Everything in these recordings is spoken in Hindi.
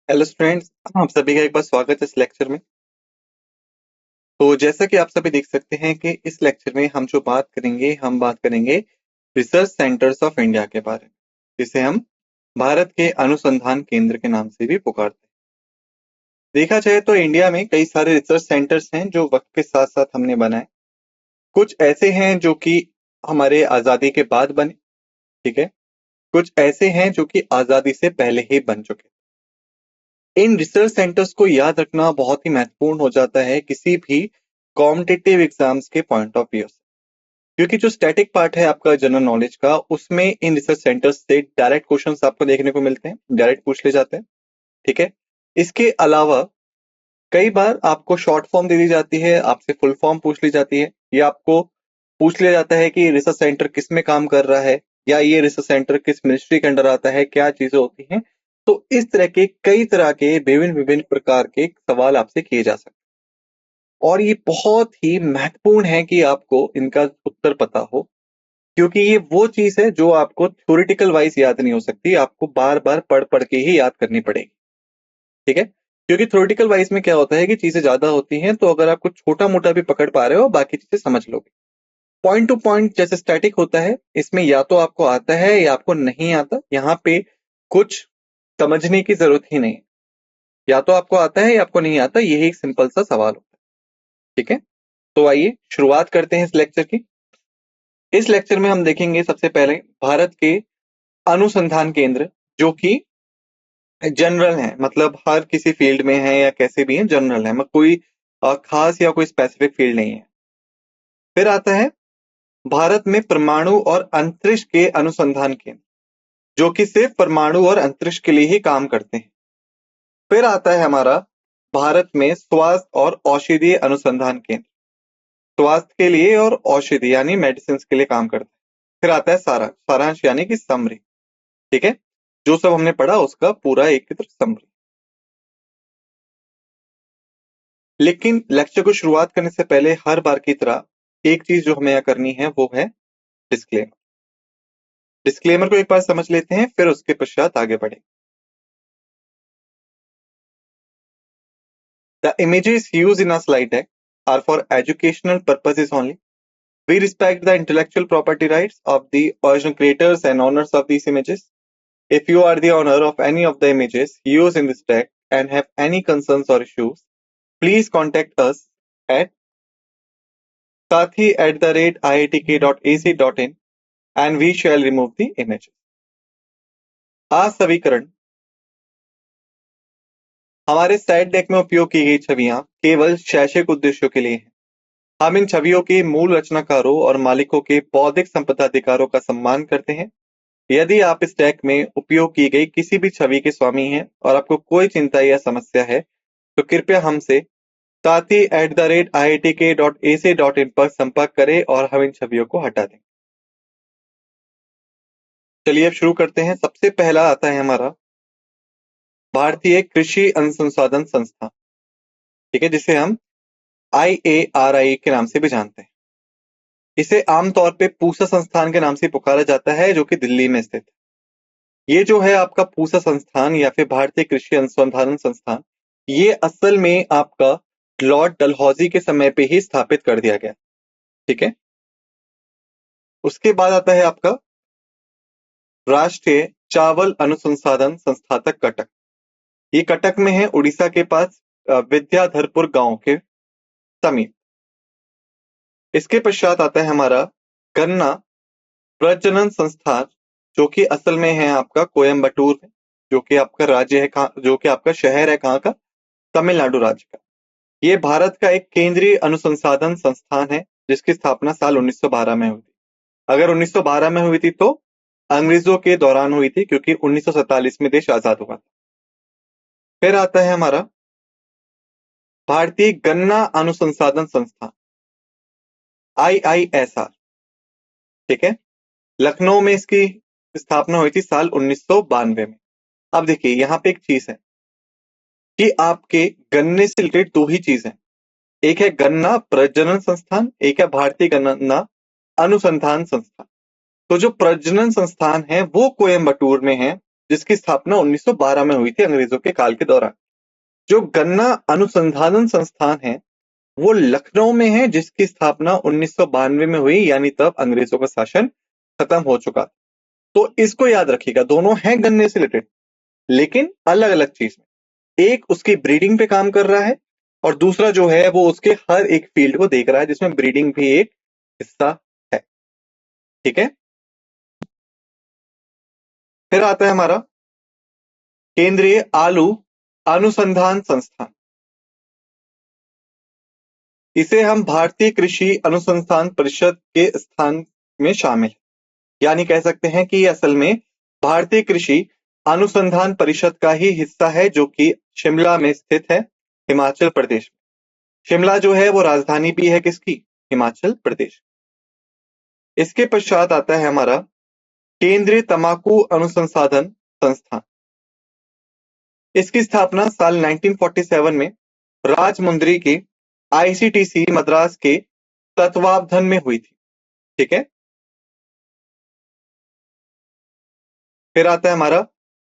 हेलो स्टूडेंट्स, आप सभी का एक बार स्वागत है इस लेक्चर में। तो जैसा कि आप सभी देख सकते हैं कि इस लेक्चर में हम जो बात करेंगे रिसर्च सेंटर्स ऑफ इंडिया के बारे में, जिसे हम भारत के अनुसंधान केंद्र के नाम से भी पुकारते हैं। देखा जाए तो इंडिया में कई सारे रिसर्च सेंटर्स हैं जो वक्त के साथ साथ हमने बनाए। कुछ ऐसे हैं जो कि हमारे आजादी के बाद बने, ठीक है। कुछ ऐसे हैं जो कि आजादी से पहले ही बन चुके। इन रिसर्च सेंटर्स को याद रखना बहुत ही महत्वपूर्ण हो जाता है किसी भी कॉम्पिटिटिव एग्जाम्स के पॉइंट ऑफ व्यू से, क्योंकि जो स्टैटिक पार्ट है आपका जनरल नॉलेज का, उसमें इन रिसर्च सेंटर्स से डायरेक्ट क्वेश्चंस आपको देखने को मिलते हैं, डायरेक्ट पूछ ले जाते हैं, ठीक है। इसके अलावा कई बार आपको शॉर्ट फॉर्म दे दी जाती है, आपसे फुल फॉर्म पूछ ली जाती है, या आपको पूछ लिया जाता है कि रिसर्च सेंटर किस में काम कर रहा है, या ये रिसर्च सेंटर किस मिनिस्ट्री के अंडर आता है, क्या चीजें होती हैं। तो इस तरह के कई तरह के विभिन्न विभिन्न प्रकार के सवाल आपसे किए जा सकते हैं, और ये बहुत ही महत्वपूर्ण है कि आपको इनका उत्तर पता हो, क्योंकि ये वो चीज है जो आपको थ्योरेटिकल वाइज याद नहीं हो सकती, आपको बार बार पढ़ पढ़ के ही याद करनी पड़ेगी, ठीक है। क्योंकि थ्योरेटिकल वाइज में क्या होता है कि चीजें ज्यादा होती हैं, तो अगर आप कुछ छोटा मोटा भी पकड़ पा रहे हो, बाकी चीजें समझ लोगे। पॉइंट टू पॉइंट जैसे स्टैटिक होता है, इसमें या तो आपको आता है या आपको नहीं आता, यहाँ पे कुछ समझने की जरूरत ही नहीं है। या तो आपको आता है या आपको नहीं आता, यही एक सिंपल सा सवाल होता है, ठीक है। तो आइए शुरुआत करते हैं इस लेक्चर की। इस लेक्चर में हम देखेंगे सबसे पहले भारत के अनुसंधान केंद्र, जो कि जनरल है, मतलब हर किसी फील्ड में है या कैसे भी है, जनरल है, मतलब कोई खास या कोई स्पेसिफिक फील्ड नहीं है। फिर आता है भारत में परमाणु और अंतरिक्ष के अनुसंधान केंद्र, जो कि सिर्फ परमाणु और अंतरिक्ष के लिए ही काम करते हैं। फिर आता है हमारा भारत में स्वास्थ्य और औषधीय अनुसंधान केंद्र, स्वास्थ्य के लिए और औषधि यानी मेडिसिन के लिए काम करते हैं। फिर आता है सारांश यानी कि समरी, ठीक है। जो सब हमने पढ़ा उसका पूरा एक समरी। लेकिन लेक्चर को शुरुआत करने से पहले हर बार की तरह एक चीज जो हमें यहाँ करनी है वो है डिस्क्लेमर। डिस्क्लेमर को एक बार समझ लेते हैं, फिर उसके पश्चात आगे बढ़े। The images used in a slide deck are for educational purposes only. We respect the intellectual property rights of the original creators and owners of these images. If you are the owner of any of the images used in this deck and have any concerns or issues, please contact us at sathi@iitk.ac.in and we shall remove the images. असवीकरण। हमारे स्लाइड डेक में उपयोग की गई छवियां केवल शैक्षिक उद्देश्यों के लिए हैं। हम इन छवियों के मूल रचनाकारों और मालिकों के बौद्धिक संपदा अधिकारों का सम्मान करते हैं। यदि आप इस डेक में उपयोग की गई किसी भी छवि के स्वामी हैं और आपको कोई चिंता या समस्या है, तो कृपया हमसे sathi@iitk.ac.in पर संपर्क करें और हम इन छवियों को हटा दें। चलिए अब शुरू करते हैं। सबसे पहला आता है हमारा भारतीय कृषि अनुसंधान संस्थान, ठीक है, जिसे हम IARI के नाम से भी जानते हैं। इसे आमतौर पे पूसा संस्थान के नाम से पुकारा जाता है, जो कि दिल्ली में स्थित है। ये जो है आपका पूसा संस्थान या फिर भारतीय कृषि अनुसंधान संस्थान, ये असल में आपका लॉर्ड डलहौजी के समय पे ही स्थापित कर दिया गया, ठीक है। उसके बाद आता है आपका राष्ट्रीय चावल अनुसंधान संस्थातक कटक। ये कटक में है, उड़ीसा के पास विद्याधरपुर गांव के समीप। इसके पश्चात आता है हमारा गन्ना प्रजनन संस्थान, जो कि असल में है आपका कोयम्बटूर में, जो कि आपका राज्य है कहाँ, जो कि आपका शहर है कहाँ का, तमिलनाडु राज्य का। ये भारत का एक केंद्रीय अनुसंधान संस्थान है, जिसकी स्थापना साल 1912 में हुई थी। अगर 1912 में हुई थी तो अंग्रेजों के दौरान हुई थी, क्योंकि 1947 में देश आजाद हुआ था। फिर आता है हमारा भारतीय गन्ना अनुसंधान संस्थान IISR, ठीक है। लखनऊ में इसकी स्थापना हुई थी साल 1992 में। अब देखिए यहाँ पे एक चीज है कि आपके गन्ने से रिलेटेड दो ही चीज है, एक है गन्ना प्रजनन संस्थान, एक है भारतीय गन्ना अनुसंधान संस्थान। तो जो प्रजनन संस्थान है वो कोयम्बटूर में है, जिसकी स्थापना 1912 में हुई थी अंग्रेजों के काल के दौरान। जो गन्ना अनुसंधान संस्थान है वो लखनऊ में है, जिसकी स्थापना 1992 में हुई, यानी तब अंग्रेजों का शासन खत्म हो चुका। तो इसको याद रखिएगा, दोनों हैं गन्ने से रिलेटेड लेकिन अलग अलग चीज में। एक उसकी ब्रीडिंग पे काम कर रहा है और दूसरा जो है वो उसके हर एक फील्ड को देख रहा है जिसमें ब्रीडिंग भी एक हिस्सा है। ठीक है, फिर आता है हमारा केंद्रीय आलू अनुसंधान संस्थान। इसे हम भारतीय कृषि अनुसंधान परिषद के स्थान में शामिल है, यानी कह सकते हैं कि ये असल में भारतीय कृषि अनुसंधान परिषद का ही हिस्सा है, जो कि शिमला में स्थित है, हिमाचल प्रदेश में। शिमला जो है वो राजधानी भी है किसकी? हिमाचल प्रदेश। इसके पश्चात आता है हमारा केंद्रीय तंबाकू अनुसंधान संस्थान। इसकी स्थापना साल 1947 में राजमुंदरी के आईसीटीसी मद्रास के तत्वावधान में हुई थी। ठीक है, फिर आता है हमारा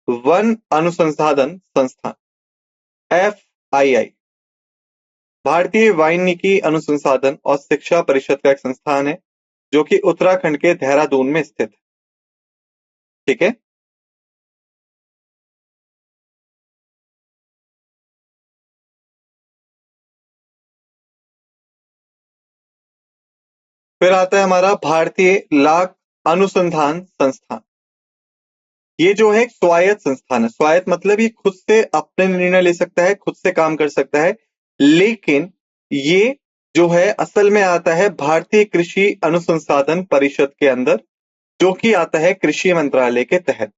वन अनुसंधान संस्थान FII। भारतीय वानिकी अनुसंधान और शिक्षा परिषद का एक संस्थान है जो कि उत्तराखंड के देहरादून में स्थित है। ठीक है, फिर आता है हमारा भारतीय लाख अनुसंधान संस्थान। ये जो है एक स्वायत्त संस्थान है। स्वायत्त मतलब ये खुद से अपने निर्णय ले सकता है, खुद से काम कर सकता है, लेकिन ये जो है असल में आता है भारतीय कृषि अनुसंधान परिषद के अंदर, जो कि आता है कृषि मंत्रालय के तहत।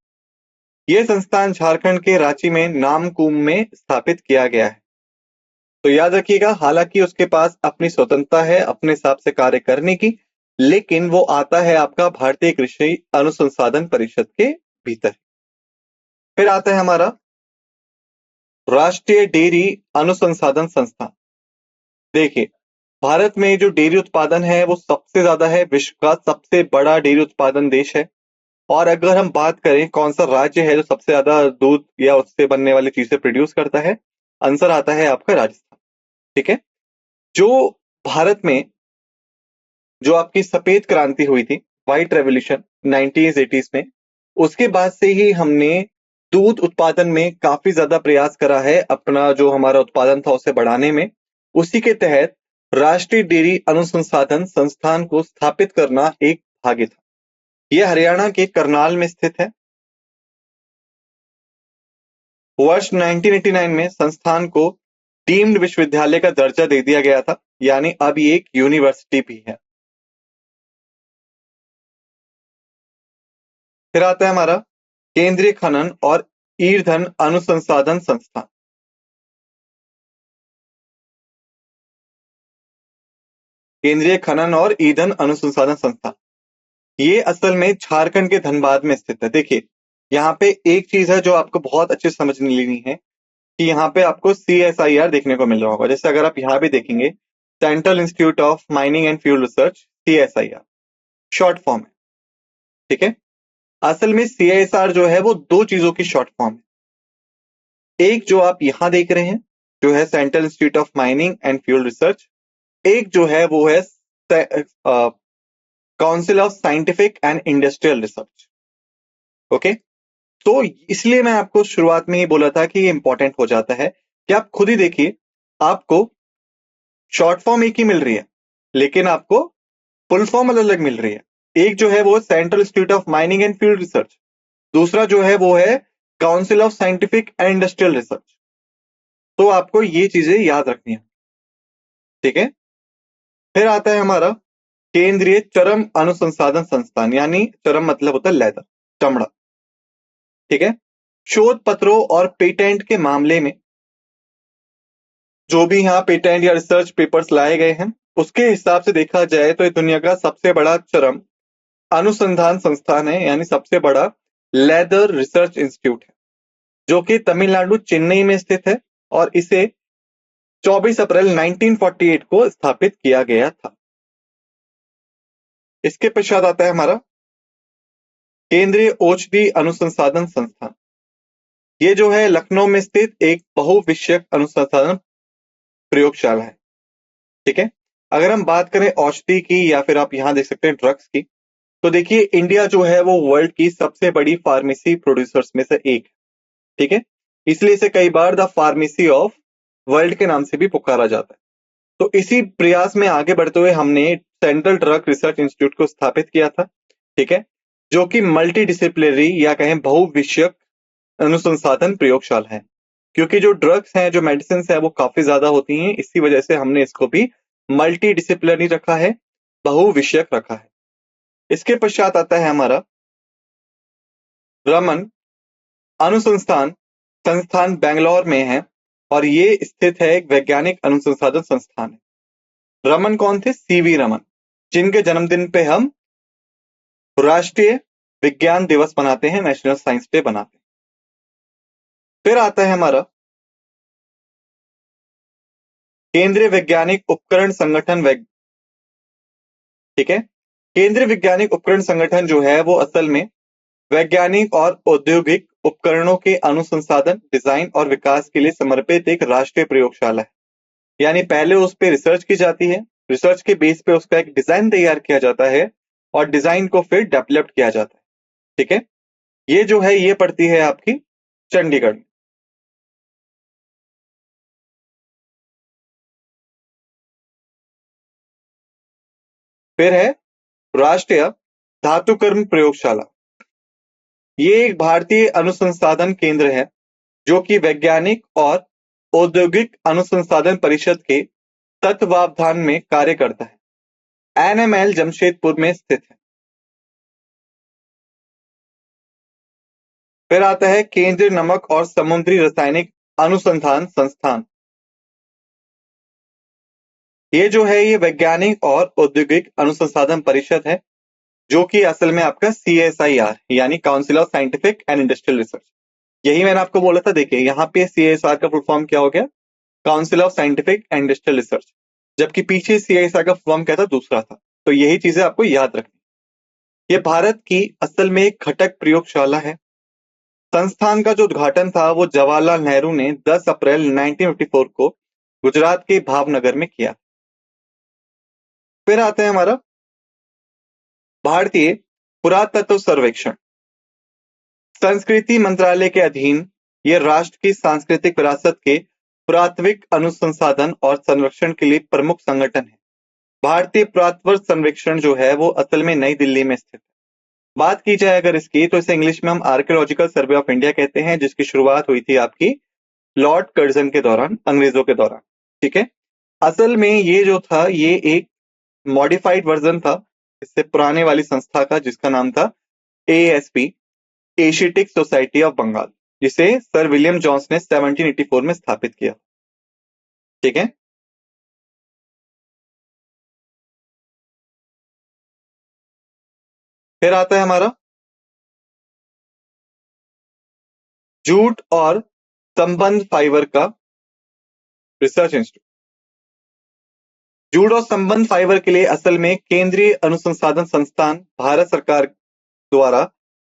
यह संस्थान झारखंड के रांची में नामकुम में स्थापित किया गया है। तो याद रखिएगा, हालांकि उसके पास अपनी स्वतंत्रता है अपने हिसाब से कार्य करने की, लेकिन वो आता है आपका भारतीय कृषि अनुसंधान परिषद के भीतर। फिर आता है हमारा राष्ट्रीय डेयरी अनुसंधान संस्थान। देखिए, भारत में जो डेयरी उत्पादन है वो सबसे ज्यादा है, विश्व का सबसे बड़ा डेयरी उत्पादन देश है। और अगर हम बात करें कौन सा राज्य है जो सबसे ज्यादा दूध या उससे बनने वाली चीजें प्रोड्यूस करता है, आंसर आता है आपका राजस्थान। ठीक है, जो भारत में जो आपकी सफेद क्रांति हुई थी, व्हाइट रेवोल्यूशन 1980s में, उसके बाद से ही हमने दूध उत्पादन में काफी ज्यादा प्रयास करा है, अपना जो हमारा उत्पादन था उसे बढ़ाने में। उसी के तहत राष्ट्रीय डेयरी अनुसंधान संस्थान को स्थापित करना एक भाग्य था। यह हरियाणा के करनाल में स्थित है। वर्ष 1989 में संस्थान को डीम्ड विश्वविद्यालय का दर्जा दे दिया गया था, यानी अब ये एक यूनिवर्सिटी भी है। फिर आता है हमारा केंद्रीय खनन और ईंधन अनुसंधान संस्थान। केंद्रीय खनन और ईंधन अनुसंधान संस्थान ये असल में झारखंड के धनबाद में स्थित है। देखिए, यहाँ पे एक चीज है जो आपको बहुत अच्छे से समझ लेनी है कि यहाँ पे आपको CSIR देखने को मिल रहा होगा। जैसे अगर आप यहाँ भी देखेंगे, central institute of mining and fuel research, CSIR short form है। ठीक है, असल में CSR जो है वो दो चीजों की शॉर्ट फॉर्म है। एक जो आप यहाँ देख रहे हैं जो है central institute of mining and fuel research, एक जो है वो है council of scientific and industrial research. Okay, तो इसलिए मैं आपको शुरुआत में ही बोला था कि ये इंपॉर्टेंट हो जाता है कि आप खुद ही देखिए, आपको शॉर्ट फॉर्म एक ही मिल रही है लेकिन आपको फुल फॉर्म अलग अलग मिल रही है। एक जो है वो central institute of mining and field research, दूसरा जो है वो है council of scientific and industrial research. तो आपको ये चीजें याद रखनी है। ठीक है, फिर आता है हमारा केंद्रीय चरम अनुसंधान संस्थान, यानी चरम मतलब होता है लेदर, चमड़ा। ठीक है, शोध पत्रों और पेटेंट के मामले में जो भी यहाँ पेटेंट या रिसर्च पेपर्स लाए गए हैं उसके हिसाब से देखा जाए तो ये दुनिया का सबसे बड़ा चरम अनुसंधान संस्थान है, यानी सबसे बड़ा लेदर रिसर्च इंस्टीट्यूट है, जो कि तमिलनाडु चेन्नई में स्थित है और इसे 24 अप्रैल 1948 को स्थापित किया गया था। इसके पश्चात आता है हमारा केंद्रीय औषधि अनुसंधान संस्थान। ये जो है लखनऊ में स्थित एक बहुविषयक अनुसंधान प्रयोगशाला है। ठीक है। अगर हम बात करें औषधि की या फिर आप यहाँ देख सकते हैं ड्रग्स की, तो देखिए इंडिया जो है वो वर्ल्ड की सबसे बड़ी फार्मेसी प्रोड्यूसर्स में से एक है। ठीक है। इसलिए इसे कई बार द फार्मेसी ऑफ वर्ल्ड के नाम से भी पुकारा जाता है। तो इसी प्रयास में आगे बढ़ते हुए हमने सेंट्रल ड्रग रिसर्च इंस्टीट्यूट को स्थापित किया था। ठीक है। जो कि मल्टी डिसिप्लिनरी या कहें बहुविषयक अनुसंसाधन प्रयोगशाला है। क्योंकि जो ड्रग्स हैं, जो मेडिसिन है, वो काफी ज्यादा होती हैं, इसी वजह से हमने इसको भी मल्टी डिसिप्लिनरी रखा है, बहुविषयक रखा है। इसके पश्चात आता है हमारा रमन अनुसंस्थान संस्थान बेंगलोर में है और ये स्थित है एक वैज्ञानिक अनुसंसाधन संस्थान है। रमन कौन थे? सीवी रमन, जिनके जन्मदिन पे हम राष्ट्रीय विज्ञान दिवस मनाते हैं, नेशनल साइंस डे बनाते हैं। फिर आता है हमारा केंद्रीय वैज्ञानिक उपकरण संगठन ठीक है। केंद्रीय वैज्ञानिक उपकरण संगठन जो है वो असल में वैज्ञानिक और औद्योगिक उपकरणों के अनुसंसाधन, डिजाइन और विकास के लिए समर्पित एक राष्ट्रीय प्रयोगशाला है। यानी पहले उस पर रिसर्च की जाती है, रिसर्च के बेस पे उसका एक डिजाइन तैयार किया जाता है और डिजाइन को फिर डेवलप किया जाता है। ठीक है। ये जो है ये पड़ती है आपकी चंडीगढ़ में। फिर है राष्ट्रीय धातुकर्म प्रयोगशाला। ये एक भारतीय अनुसंसाधन केंद्र है जो कि वैज्ञानिक और औद्योगिक अनुसंसाधन परिषद के तत्वावधान में कार्य करता है। एनएमएल जमशेदपुर में स्थित है। फिर आता है केंद्रीय नमक और समुद्री रासायनिक अनुसंधान संस्थान। ये जो है ये वैज्ञानिक और औद्योगिक अनुसंसाधन परिषद है जो कि असल में आपका CSIR यानी council of scientific and industrial research. यही मैंने आपको बोला था। देखिए यहाँ पे CSIR का फुल फॉर्म क्या हो गया? Council of scientific and industrial research. जबकि पीछे CSIR का फुल फॉर्म क्या था? दूसरा था। तो यही चीजें आपको याद रखनी। ये भारत की असल में एक घटक प्रयोगशाला है। संस्थान का जो उद्घाटन था वो जवाहरलाल नेहरू ने 10 अप्रैल 1954 को गुजरात के भावनगर में किया। फिर आता है हमारा भारतीय पुरातत्व सर्वेक्षण। संस्कृति मंत्रालय के अधीन ये राष्ट्र की सांस्कृतिक विरासत के पुरातात्विक अनुसंसाधन और संरक्षण के लिए प्रमुख संगठन है। भारतीय पुरातत्व सर्वेक्षण जो है वो असल में नई दिल्ली में स्थित है। बात की जाए अगर इसकी, तो इसे इंग्लिश में हम आर्कियोलॉजिकल सर्वे ऑफ इंडिया कहते हैं, जिसकी शुरुआत हुई थी आपकी लॉर्ड कर्जन के दौरान, अंग्रेजों के दौरान। ठीक है। असल में ये जो था ये एक मॉडिफाइड वर्जन था इससे पुराने वाली संस्था का, जिसका नाम था ASP, Asiatic Society of Bengal, जिसे सर विलियम जॉन्स ने 1784 में स्थापित किया। ठीक है। फिर आता है हमारा जूट और संबंध फाइबर का रिसर्च इंस्टीट्यूट। जूट और संबंध फाइबर के लिए असल में केंद्रीय अनुसंसाधन संस्थान भारत सरकार द्वारा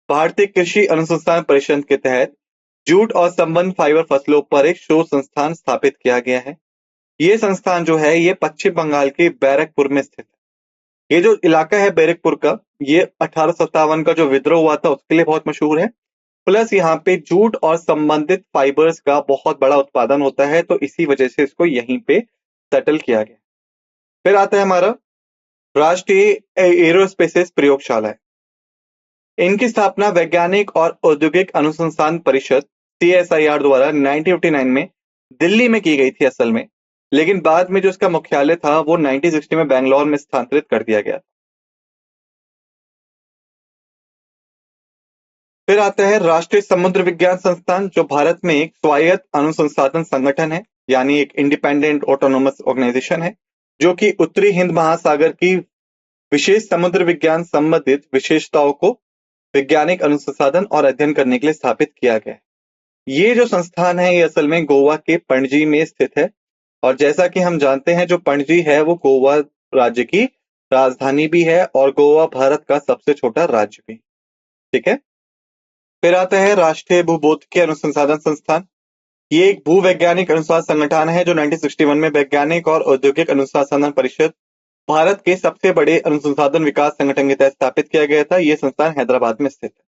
भारतीय कृषि अनुसंधान परिषद के तहत जूट और संबंध फाइबर फसलों पर एक शोध संस्थान स्थापित किया गया है। ये संस्थान जो है ये पश्चिम बंगाल के बैरकपुर में स्थित है। ये जो इलाका है बैरकपुर का, ये 1857 का जो विद्रोह हुआ था उसके लिए बहुत मशहूर है। प्लस यहाँ पे जूट और संबंधित फाइबर्स का बहुत बड़ा उत्पादन होता है, तो इसी वजह से इसको यहीं पे सेटल किया गया। फिर आता है हमारा राष्ट्रीय एरोस्पेस प्रयोगशाला है। इनकी स्थापना वैज्ञानिक और औद्योगिक अनुसंधान परिषद CSIR द्वारा 1959 में दिल्ली में की गई थी असल में, लेकिन बाद में जो इसका मुख्यालय था वो 1960 में बेंगलोर में स्थानांतरित कर दिया गया। फिर आता है राष्ट्रीय समुद्र विज्ञान संस्थान, जो भारत में एक स्वायत्त अनुसंधान संगठन है, यानी एक इंडिपेंडेंट ऑटोनोमस ऑर्गेनाइजेशन है, जो कि उत्तरी हिंद महासागर की विशेष समुद्र विज्ञान संबंधित विशेषताओं को वैज्ञानिक अनुसंधान और अध्ययन करने के लिए स्थापित किया गया है। ये जो संस्थान है ये असल में गोवा के पणजी में स्थित है, और जैसा कि हम जानते हैं जो पणजी है वो गोवा राज्य की राजधानी भी है और गोवा भारत का सबसे छोटा राज्य भी। ठीक है। फिर आता है राष्ट्रीय भूभौतिकी अनुसंधान संस्थान। ये एक भूवैज्ञानिक अनुसंधान संगठन है जो 1961 में वैज्ञानिक और औद्योगिक अनुसंधान परिषद भारत के सबसे बड़े अनुसंधान विकास संगठन के तहत स्थापित किया गया था। ये संस्थान हैदराबाद में स्थित है।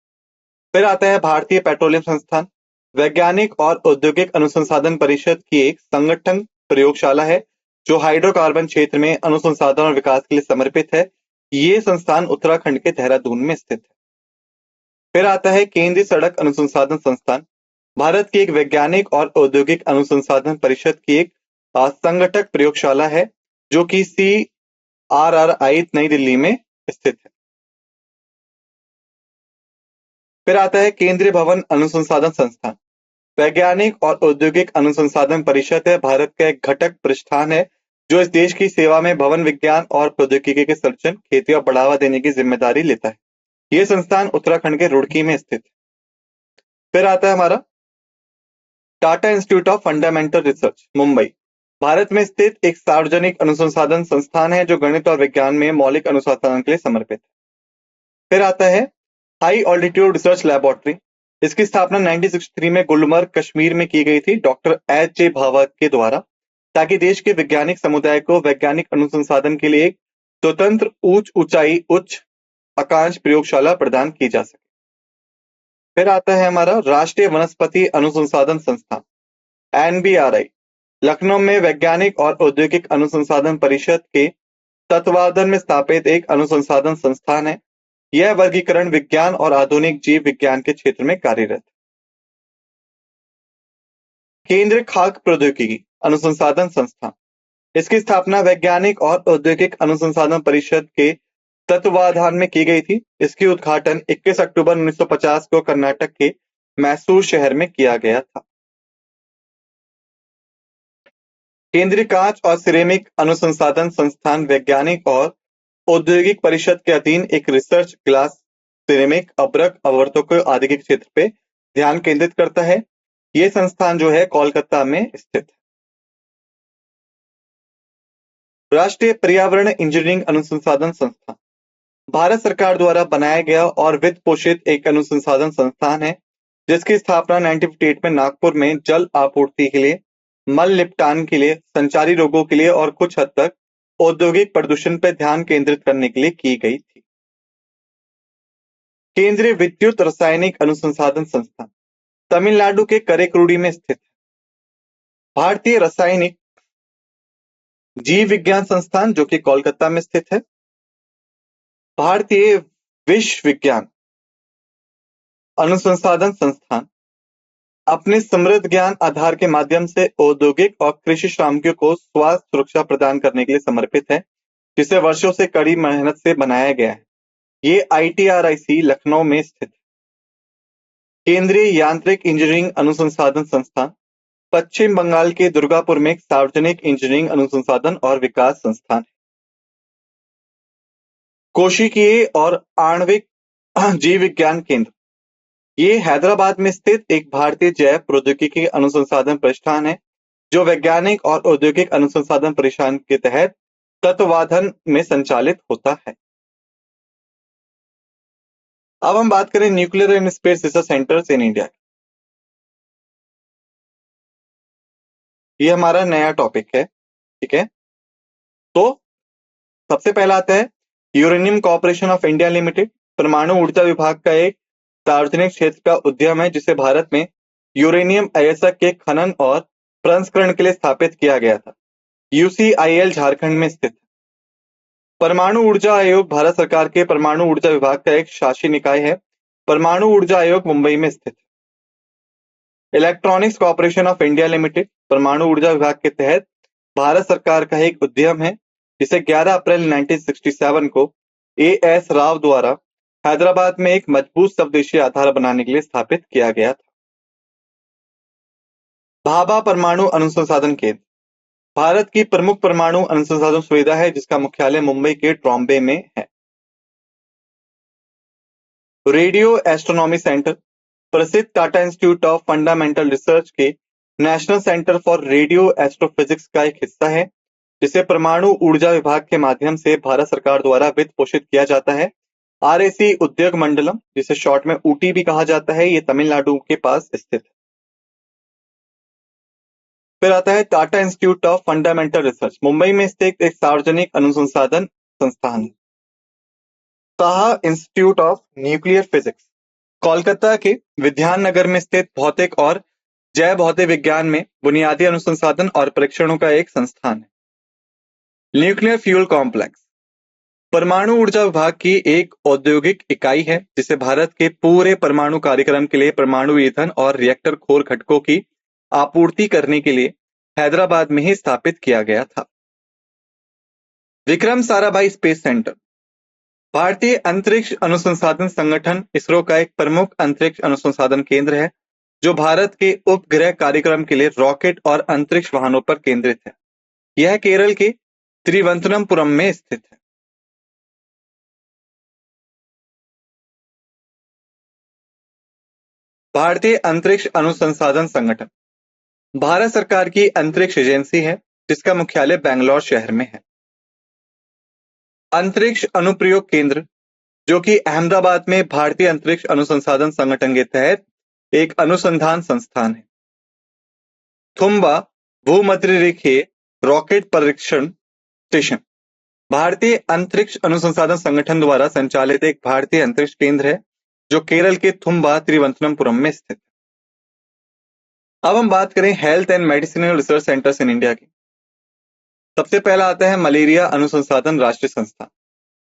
फिर आता है भारतीय पेट्रोलियम संस्थान। वैज्ञानिक और औद्योगिक अनुसंधान परिषद की एक संगठन प्रयोगशाला है जो हाइड्रोकार्बन क्षेत्र में अनुसंधान और विकास के लिए समर्पित है। ये संस्थान उत्तराखंड के देहरादून में स्थित है। फिर आता है केंद्रीय सड़क अनुसंधान संस्थान। भारत की एक वैज्ञानिक और औद्योगिक अनुसंधान परिषद की एक संगठक प्रयोगशाला है जो कि CRRI नई दिल्ली में स्थित है। फिर आता है केंद्रीय भवन अनुसंधान संस्थान। वैज्ञानिक और औद्योगिक अनुसंधान परिषद है भारत का एक घटक प्रतिष्ठान है जो इस देश की सेवा में भवन विज्ञान और प्रौद्योगिकी के सर्जन, खेती और बढ़ावा देने की जिम्मेदारी लेता है। यह संस्थान उत्तराखंड के रुड़की में स्थित है। फिर आता है हमारा Tata institute of fundamental research Mumbai. Bharat में स्थित एक सार्वजनिक अनुसंधान संस्थान है जो गणित और विज्ञान में मौलिक अनुसंधान के लिए समर्पित है। फिर आता है हाई ऑल्टीट्यूड रिसर्च लैबोरेटरी। इसकी स्थापना 1963 में गुलमर्ग, कश्मीर में की गई थी डॉक्टर H.J. भाभा के द्वारा, ताकि देश के वैज्ञानिक समुदाय को वैज्ञानिक अनुसंधान के लिए एक स्वतंत्र उच्च आकांक्ष प्रयोगशाला प्रदान की जा सके। फिर आता है हमारा राष्ट्रीय वनस्पति अनुसंधान संस्थान NBRI। लखनऊ में वैज्ञानिक और औद्योगिक अनुसंधान परिषद के तत्वावधान में स्थापित एक अनुसंधान संस्थान है। यह वर्गीकरण विज्ञान और आधुनिक जीव विज्ञान के क्षेत्र में कार्यरत है। केंद्रीय खाद्य प्रौद्योगिकी अनुसंधान संस्थान। इसकी स्थापना वैज्ञानिक और औद्योगिक अनुसंधान परिषद के तत्वावधान में की गई थी। इसकी उद्घाटन 21 अक्टूबर 1950 को कर्नाटक के मैसूर शहर में किया गया था। केंद्रीय कांच और सिरेमिक अनुसंधान संस्थान वैज्ञानिक और औद्योगिक परिषद के अधीन एक रिसर्च ग्लास, सिरेमिक, अभ्रक, अवर्तकों आदि के क्षेत्र पे ध्यान केंद्रित करता है। ये संस्थान जो है कोलकाता में स्थित है। राष्ट्रीय पर्यावरण इंजीनियरिंग अनुसंधान संस्थान भारत सरकार द्वारा बनाया गया और वित्त पोषित एक अनुसंधान संस्थान है जिसकी स्थापना 1958 में नागपुर में जल आपूर्ति के लिए, मल निपटान के लिए, संचारी रोगों के लिए और कुछ हद तक औद्योगिक प्रदूषण पर ध्यान केंद्रित करने के लिए की गई थी। केंद्रीय विद्युत रासायनिक अनुसंधान संस्थान तमिलनाडु के करेकुरुडी में स्थित है। भारतीय रासायनिक जीव विज्ञान संस्थान जो कि कोलकाता में स्थित है। भारतीय विश्व विज्ञान अनुसंधान संस्थान अपने समृद्ध ज्ञान आधार के माध्यम से औद्योगिक और कृषि श्रमिकों को स्वास्थ्य सुरक्षा प्रदान करने के लिए समर्पित है, जिसे वर्षों से कड़ी मेहनत से बनाया गया है। ये ITRIC लखनऊ में स्थित है। केंद्रीय यांत्रिक इंजीनियरिंग अनुसंधान संस्थान पश्चिम बंगाल के दुर्गापुर में एक सार्वजनिक इंजीनियरिंग अनुसंधान और विकास संस्थान है। कोशिकीय और आणविक जीव विज्ञान केंद्र ये हैदराबाद में स्थित एक भारतीय जैव प्रौद्योगिकी अनुसंधान प्रतिष्ठान है जो वैज्ञानिक और औद्योगिक अनुसंधान परिषद के तहत तत्वावधान में संचालित होता है। अब हम बात करें nuclear and space research centres in India. ये हमारा नया टॉपिक है, ठीक है। तो सबसे पहला आता है uranium corporation of India limited. परमाणु ऊर्जा विभाग का एक सार्वजनिक क्षेत्र का उद्यम है जिसे भारत में यूरेनियम अयस्क के खनन और प्रसंस्करण के लिए स्थापित किया गया था। UCIL झारखंड में स्थित है। परमाणु ऊर्जा आयोग भारत सरकार के परमाणु ऊर्जा विभाग का एक शासी निकाय है। परमाणु ऊर्जा आयोग मुंबई में स्थित है। Electronics corporation of India limited परमाणु ऊर्जा विभाग के तहत भारत सरकार का एक उद्यम है जिसे 11 अप्रैल 1967 को AS राव द्वारा हैदराबाद में एक मजबूत स्वदेशी आधार बनाने के लिए स्थापित किया गया था। भाभा परमाणु अनुसंधान केंद्र भारत की प्रमुख परमाणु अनुसंधान सुविधा है जिसका मुख्यालय मुंबई के ट्रॉम्बे में है। रेडियो एस्ट्रोनॉमी सेंटर प्रसिद्ध Tata institute of fundamental research के national centre for radio astrophysics का एक हिस्सा है जिसे परमाणु ऊर्जा विभाग के माध्यम से भारत सरकार द्वारा वित्त पोषित किया जाता है। RAC उद्योग मंडलम, जिसे शॉर्ट में ऊटी भी कहा जाता है, ये तमिलनाडु के पास स्थित है। फिर आता है Tata institute of fundamental research, Mumbai में स्थित एक सार्वजनिक अनुसंधान संस्थान है। Saha institute of nuclear physics, Kolkata के विद्यान नगर में स्थित भौतिक और जैव भौतिक विज्ञान में बुनियादी अनुसंधान और परीक्षणों का एक संस्थान है। न्यूक्लियर फ्यूल कॉम्प्लेक्स, परमाणु ऊर्जा विभाग की एक औद्योगिक इकाई है जिसे भारत के पूरे परमाणु कार्यक्रम के लिए परमाणु ईंधन और रिएक्टर खोर घटकों की आपूर्ति करने के लिए हैदराबाद में ही स्थापित किया गया था। विक्रम साराभाई स्पेस सेंटर, भारतीय अंतरिक्ष अनुसंधान संगठन इसरो का एक प्रमुख अंतरिक्ष अनुसंधान केंद्र है जो भारत के उपग्रह कार्यक्रम के लिए रॉकेट और अंतरिक्ष वाहनों पर केंद्रित है। यह केरल के तिरुवनंतपुरम में स्थित है। भारतीय अंतरिक्ष अनुसंधान संगठन भारत सरकार की अंतरिक्ष एजेंसी है जिसका मुख्यालय बेंगलोर शहर में है। अंतरिक्ष अनुप्रयोग केंद्र, जो कि अहमदाबाद में भारतीय अंतरिक्ष अनुसंधान संगठन के तहत एक अनुसंधान संस्थान है। थुम्बा भूमध्यरेखीय रॉकेट परीक्षण स्टेशन, भारतीय अंतरिक्ष अनुसंधान संगठन द्वारा संचालित एक भारतीय अंतरिक्ष केंद्र है जो केरल के थुम्बा तिरुवनंतपुरम में स्थित है। अब हम बात करें health and medicinal research centres in India की। सबसे पहला आता है मलेरिया अनुसंधान राष्ट्रीय संस्थान,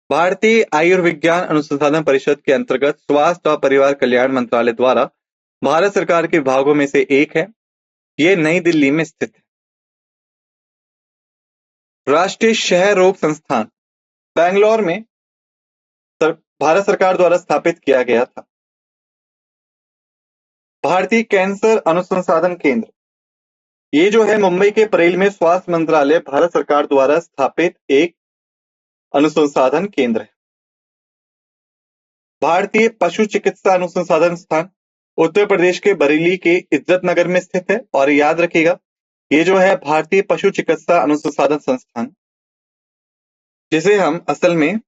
भारतीय आयुर्विज्ञान अनुसंधान परिषद के अंतर्गत स्वास्थ्य और परिवार कल्याण मंत्रालय द्वारा भारत सरकार के विभागों में से एक है। यह नई दिल्ली में स्थित है। राष्ट्रीय क्षय रोग संस्थान बेंगलोर में भारत सरकार द्वारा स्थापित किया गया था। भारतीय कैंसर अनुसंधान केंद्र, ये जो है मुंबई के परेल में स्वास्थ्य मंत्रालय भारत सरकार द्वारा स्थापित एक अनुसंधान केंद्र है। भारतीय पशु चिकित्सा अनुसंधान संस्थान उत्तर प्रदेश के बरेली के इज्जत नगर में स्थित है। और याद रखिएगा, ये जो है भारतीय पशु चिकित्सा अनुसंधान संस्थान, जिसे हम असल में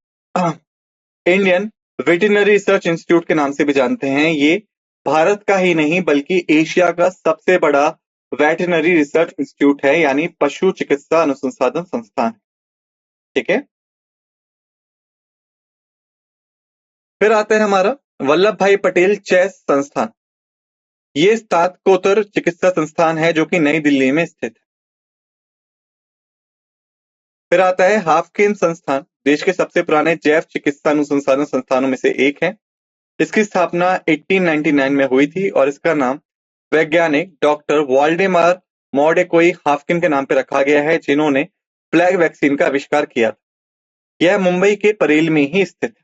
इंडियन वेटरनरी रिसर्च इंस्टीट्यूट के नाम से भी जानते हैं, ये भारत का ही नहीं बल्कि एशिया का सबसे बड़ा वेटरनरी रिसर्च इंस्टीट्यूट है, यानी पशु चिकित्सा अनुसंधान संस्थान। ठीक है। फिर आता है हमारा वल्लभ भाई पटेल चेस संस्थान, ये स्नातकोत्तर चिकित्सा संस्थान है जो कि नई दिल्ली में स्थित है। फिर आता है हाफकिन संस्थान, देश के सबसे पुराने जैव चिकित्सा अनुसंधान संस्थानों में से एक है। इसकी स्थापना 1899 में हुई थी और इसका नाम वैज्ञानिक डॉक्टर वाल्डेमार मॉडेकोई हाफकिन के नाम पर रखा गया है, जिन्होंने प्लेग वैक्सीन का आविष्कार किया था। यह मुंबई के परेल में ही स्थित है।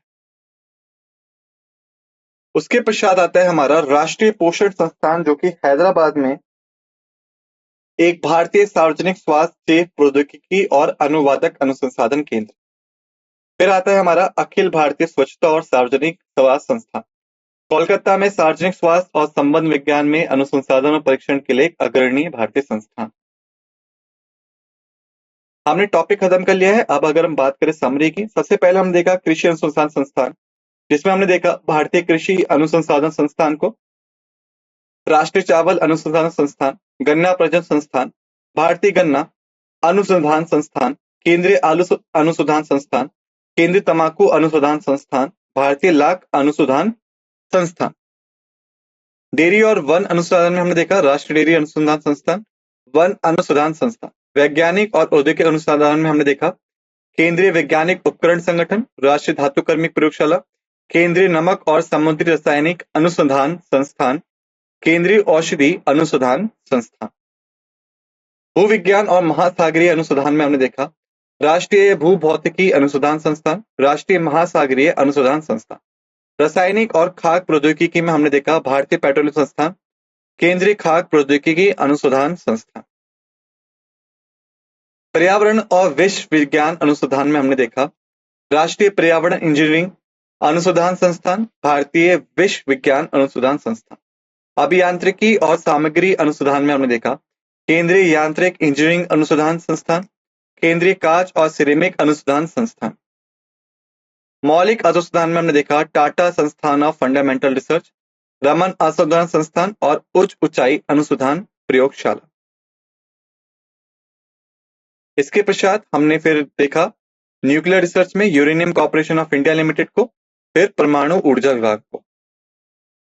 उसके पश्चात आता है हमारा राष्ट्रीय पोषण संस्थान, जो कि हैदराबाद में एक भारतीय सार्वजनिक स्वास्थ्य प्रौद्योगिकी और अनुवादक अनुसंधान केंद्र। फिर आता है हमारा अखिल भारतीय स्वच्छता और सार्वजनिक स्वास्थ्य संस्थान, कोलकाता में सार्वजनिक स्वास्थ्य और संबंध विज्ञान में अनुसंधान और परीक्षण के लिए एक अग्रणी भारतीय संस्थान। हमने टॉपिक खत्म कर लिया है। अब अगर हम बात करें समरी की, सबसे पहले हम देखा कृषि अनुसंधान संस्थान, जिसमें हमने देखा भारतीय कृषि अनुसंधान संस्थान को, राष्ट्रीय चावल अनुसंधान संस्थान, गन्ना प्रजनन संस्थान, भारतीय गन्ना अनुसंधान संस्थान, केंद्रीय आलू अनुसंधान संस्थान, केंद्रीय तंबाकू अनुसंधान संस्थान, भारतीय लाख अनुसंधान संस्थान। डेयरी और वन अनुसंधान में हमने देखा राष्ट्रीय डेयरी अनुसंधान संस्थान, वन अनुसंधान संस्थान। वैज्ञानिक और औद्योगिक अनुसंधान में हमने देखा केंद्रीय वैज्ञानिक उपकरण संगठन, राष्ट्रीय धातु कर्मिक प्रयोगशाला, केंद्रीय नमक और समुद्री रासायनिक अनुसंधान संस्थान, केंद्रीय औषधि अनुसंधान संस्थान। भूविज्ञान और महासागरीय अनुसंधान में हमने देखा राष्ट्रीय भूभौतिकी अनुसंधान संस्थान, राष्ट्रीय महासागरीय अनुसंधान संस्थान। रासायनिक और खाद्य प्रौद्योगिकी में हमने देखा भारतीय पेट्रोलियम संस्थान, केंद्रीय खाद्य प्रौद्योगिकी अनुसंधान संस्थान। पर्यावरण और विश्व विज्ञान अनुसंधान में हमने देखा राष्ट्रीय पर्यावरण इंजीनियरिंग अनुसंधान संस्थान, भारतीय विश्व विज्ञान अनुसंधान संस्थान। अभियांत्रिकी और सामग्री अनुसंधान में हमने देखा केंद्रीय यांत्रिक इंजीनियरिंग अनुसंधान संस्थान, केंद्रीय कांच और सिरेमिक अनुसंधान संस्थान। मौलिक अनुसंधान में हमने देखा टाटा संस्थान ऑफ फंडामेंटल रिसर्च, रमन अनुसंधान संस्थान और उच्च ऊंचाई अनुसंधान प्रयोगशाला। इसके पश्चात हमने फिर देखा न्यूक्लियर रिसर्च में uranium corporation of India limited को, फिर परमाणु ऊर्जा विभाग को,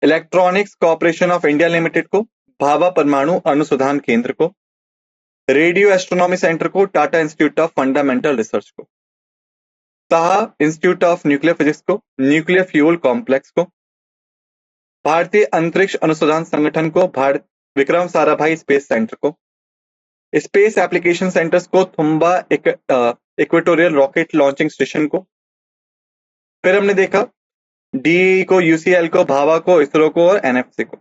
electronics corporation of India limited को, भाभा परमाणु अनुसंधान केंद्र को, रेडियो एस्ट्रोनॉमी सेंटर को, Tata institute of fundamental research को, Saha institute of nuclear physics को, न्यूक्लियर फ्यूल कॉम्प्लेक्स को, भारतीय अंतरिक्ष अनुसंधान संगठन को, भारत विक्रम साराभाई स्पेस सेंटर को, स्पेस एप्लीकेशन सेंटर्स को, Thumba equatorial rocket launching station को, फिर हमने देखा डी को, यूसीएल को, भाभा को, इसरो को और एनएफसी को।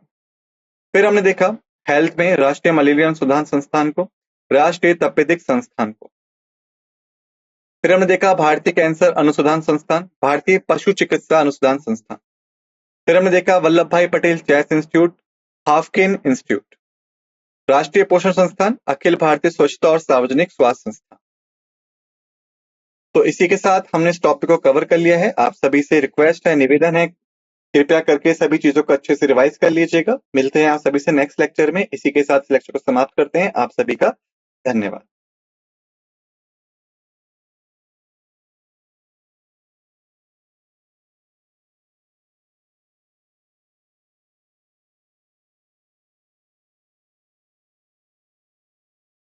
फिर हमने देखा हेल्थ में राष्ट्रीय मलेरिया अनुसंधान संस्थान को, राष्ट्रीय तपेदिक संस्थान को। फिर हमने देखा भारतीय कैंसर अनुसंधान संस्थान, भारतीय पशु चिकित्सा अनुसंधान संस्थान। फिर हमने देखा Vallabh Bhai Patel chest institute, Haffkine institute, राष्ट्रीय पोषण संस्थान, अखिल भारतीय स्वच्छता और सार्वजनिक स्वास्थ्य संस्थान। तो इसी के साथ हमने इस टॉपिक को कवर कर लिया है। आप सभी से रिक्वेस्ट है, निवेदन है, कृपया करके सभी चीजों को अच्छे से रिवाइज कर लीजिएगा। मिलते हैं आप सभी से नेक्स्ट लेक्चर में। इसी के साथ इस लेक्चर को समाप्त करते हैं। आप सभी का धन्यवाद।